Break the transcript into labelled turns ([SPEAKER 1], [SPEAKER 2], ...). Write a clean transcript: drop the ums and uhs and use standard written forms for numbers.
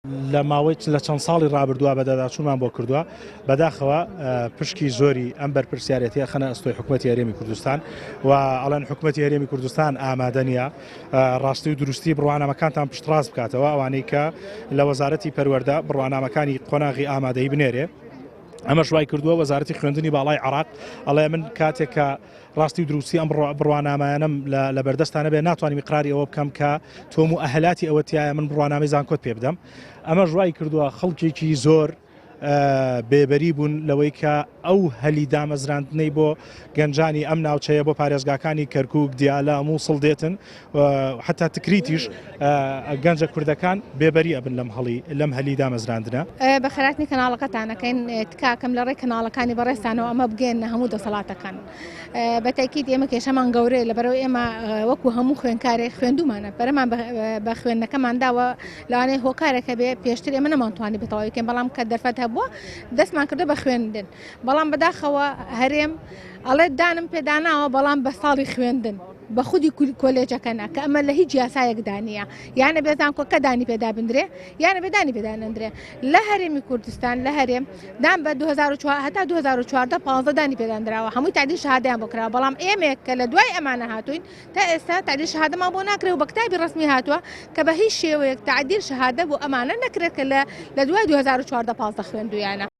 [SPEAKER 1] لە ماوەی لە چەند ساڵی ڕابردووە بەدەداچوومان بۆ کردووە بەداخەوە پشکی زۆری ئەم بەرپرسیارەتیە خەنە ئەستۆی حکوومەتی هەرێمی کوردستان و ئەڵەن حکوومەتی هەرێمی کوردستان ئامادە نیە ڕاستی و دروستی بڕوانامەکانتان پشتڕاست بکاتەوە ئەوانەی کە لە وەزارەتی پەروەردە بڕوانامەکانی قۆناغی ئامادەی بنێرێ. ئەمە شوای کردووە وەزارەتی خوێندنی باڵای عراق ئەڵێ من کاتێک کە ڕاستی و دروستی ئەم بڕوانامایانم لە بەردەستانە بێ ناتوانانی مقراری ئەوە بکەم کە تۆم و ئەهلاتی ئەوەتیایە من بڕوانامەی زانکۆت پێ بدەم. ئەمە ژوای کردووە خەڵکێکی زۆر بێبەری بوون لەوەی کە ئەو هەلی دامەزراندنەی بۆ گەنجانی ئەم ناوچەیە بۆ پارێزگاکانی کەرکووک دیالە مووسڵ دێتن حتا تکریتیش گەنجە کوردەکان بێبەری ئەبن لەم هەلی دامەزراندنە.
[SPEAKER 2] بە خەراتنی کەناڵەکەتانەکەین تکاکەم لە ڕێی کەناڵەکانی بەڕێستانەوە ئەمە بگەێنە هەموو دەسەڵاتەکان. بە تاکید ئێمە کێشەمان گەورەیە لەبەرەوە ئێمە وەکو هەموو خوێندکارێک خوێندومانە بەرەمان بە خوێندنەکەمانداوە لەوانەیە هۆکارێکە بێ پێشتر ئێمە نەمانتوانی بتەواویکەین بەڵام کە دەرفەت هەبووە دەستمان کردو بە خوێندن بەڵام بەداخەوە هەرێم ئەڵێ دانم پێداناوە بەڵام بە ساڵی خوێندن بە خودی کۆلێجەکەنا کە ئەمە لە هیچ یاسایەک دانیە یانە بێزان کۆکە دانی پێدا بندرێ یانە بێدانی پێدانندرێ لە هەرێمی کوردستان لە هەرێم دام بە 2004 هەتا 2014 15 دانی پێدانراوە هەمووی تعدیل شەهادەیان بۆ کراوە بەڵام ئێمێک کە لە دوای ئەمانە هاتوین تا ئێستا تعدیل شەهادەمان بۆ ناکرێ و بە کتابی ڕسمی هاتووە کە بە هیچ شێوەیەک تعدیل شەهادە بۆ ئەمانە نەکرێت کە لە دوای 2014 15 خوێندویانە.